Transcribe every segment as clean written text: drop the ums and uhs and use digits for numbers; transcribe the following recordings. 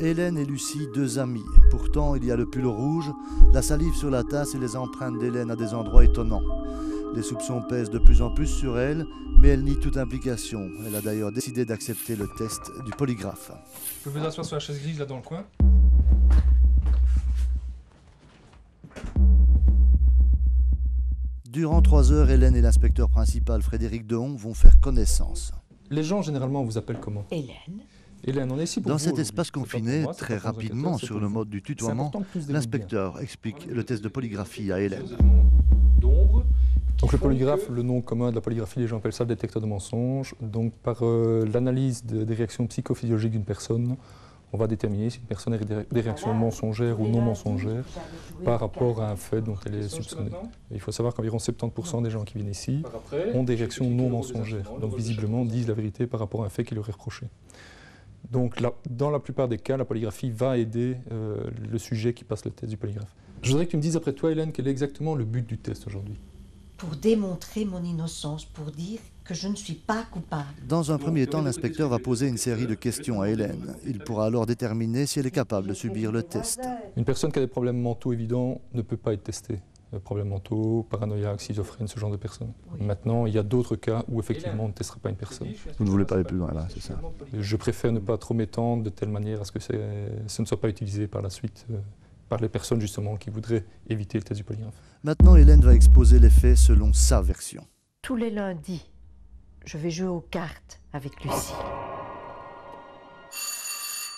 Hélène et Lucie, deux amies. Pourtant, il y a le pull rouge, la salive sur la tasse et les empreintes d'Hélène à des endroits étonnants. Les soupçons pèsent de plus en plus sur elle, mais elle nie toute implication. Elle a d'ailleurs décidé d'accepter le test du polygraphe. Vous pouvez vous asseoir sur la chaise grise là dans le coin. Durant 3 heures, Hélène et l'inspecteur principal Frédéric Dehon vont faire connaissance. Les gens généralement vous appellent comment? Hélène. Hélène, on est ici pour Dans vous cet aujourd'hui. espace C'est pas pour confiné, moi, c'est très pas pour nos rapidement enquêteurs, c'est sur pour le vous. mode du C'est tutoiement, important que tous vous l'inspecteur explique le test de polygraphie à Hélène. Donc le polygraphe, le nom commun de la polygraphie, les gens appellent ça le détecteur de mensonges. Donc par l'analyse des réactions psychophysiologiques d'une personne, on va déterminer si une personne a des réactions mensongères ou non mensongères par rapport à un fait dont elle est soupçonnée. Et il faut savoir qu'environ 70% des gens qui viennent ici ont des réactions non mensongères, donc visiblement disent la vérité par rapport à un fait qui leur est reproché. Donc là, dans la plupart des cas, la polygraphie va aider le sujet qui passe le test du polygraphe. Je voudrais que tu me dises après toi, Hélène, quel est exactement le but du test aujourd'hui? Pour démontrer mon innocence, pour dire que je ne suis pas coupable. Dans un premier temps, l'inspecteur va poser une série de questions à Hélène. Il pourra alors déterminer si elle est capable de subir le test. Une personne qui a des problèmes mentaux évidents ne peut pas être testée. Problèmes mentaux, paranoïaques, schizophrènes, ce genre de personnes. Oui. Maintenant, il y a d'autres cas où effectivement on ne testera pas une personne. Vous ne voulez pas aller plus loin là, c'est ça? Je préfère ne pas trop m'étendre de telle manière à ce que ce ne soit pas utilisé par la suite par les personnes justement qui voudraient éviter le test du polygraphe. Maintenant, Hélène va exposer les faits selon sa version. Tous les lundis, je vais jouer aux cartes avec Lucie.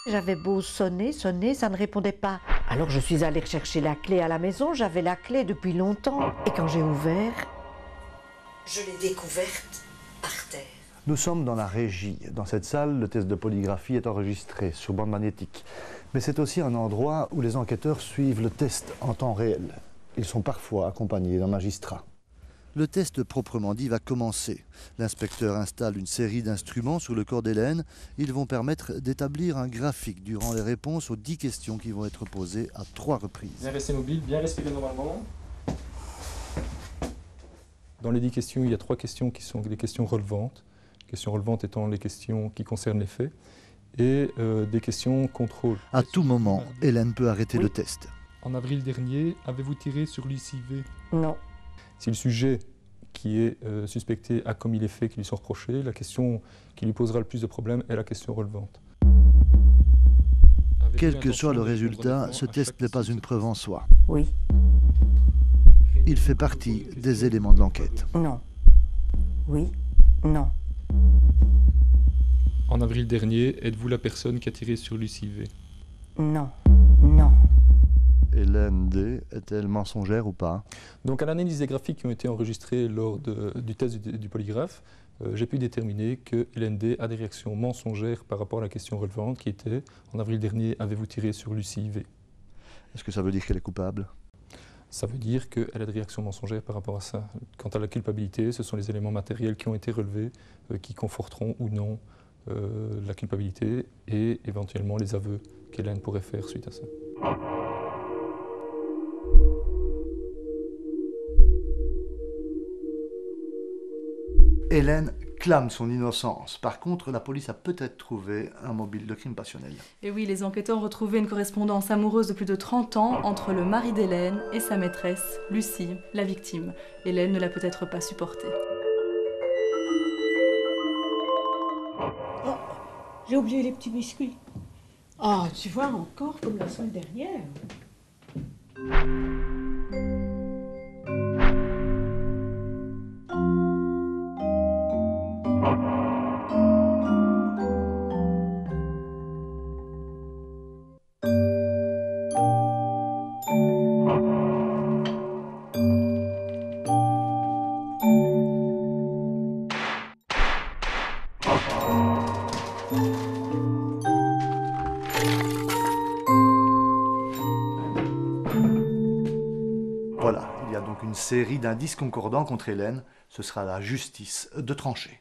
J'avais beau sonner, ça ne répondait pas. Alors je suis allée chercher la clé à la maison, j'avais la clé depuis longtemps. Et quand j'ai ouvert, je l'ai découverte par terre. Nous sommes dans la régie. Dans cette salle, le test de polygraphie est enregistré sur bande magnétique. Mais c'est aussi un endroit où les enquêteurs suivent le test en temps réel. Ils sont parfois accompagnés d'un magistrat. Le test proprement dit va commencer. L'inspecteur installe une série d'instruments sur le corps d'Hélène. Ils vont permettre d'établir un graphique durant les réponses aux 10 questions qui vont être posées à 3 reprises. Bien rester mobile, bien respirer normalement. Dans les 10 questions, il y a 3 questions qui sont des questions relevantes. Les questions relevantes étant les questions qui concernent les faits et des questions contrôle. À tout moment, Hélène peut arrêter le test. En avril dernier, avez-vous tiré sur Lucie V? Non. Si le sujet qui est suspecté a commis les faits qui lui sont reprochés, la question qui lui posera le plus de problèmes est la question relevante. Quel que soit le résultat, ce test n'est pas une preuve en soi. Oui. Il fait partie des éléments de l'enquête. Non. Oui. Non. En avril dernier, êtes-vous la personne qui a tiré sur Lucie V? Non. Non. Hélène D. est-elle mensongère ou pas? Donc à l'analyse des graphiques qui ont été enregistrés lors du test du polygraphe, j'ai pu déterminer que Hélène D. a des réactions mensongères par rapport à la question relevante qui était « En avril dernier, avez-vous tiré sur Lucie V ?» Est-ce que ça veut dire qu'elle est coupable? Ça veut dire qu'elle a des réactions mensongères par rapport à ça. Quant à la culpabilité, ce sont les éléments matériels qui ont été relevés qui conforteront ou non la culpabilité et éventuellement les aveux qu'Hélène pourrait faire suite à ça. Hélène clame son innocence. Par contre, la police a peut-être trouvé un mobile de crime passionnel. Et oui, les enquêteurs ont retrouvé une correspondance amoureuse de plus de 30 ans entre le mari d'Hélène et sa maîtresse, Lucie, la victime. Hélène ne l'a peut-être pas supporté. Oh, j'ai oublié les petits biscuits. Ah, tu vois, encore comme la semaine dernière. Voilà, il y a donc une série d'indices concordants contre Hélène. Ce sera à la justice de trancher.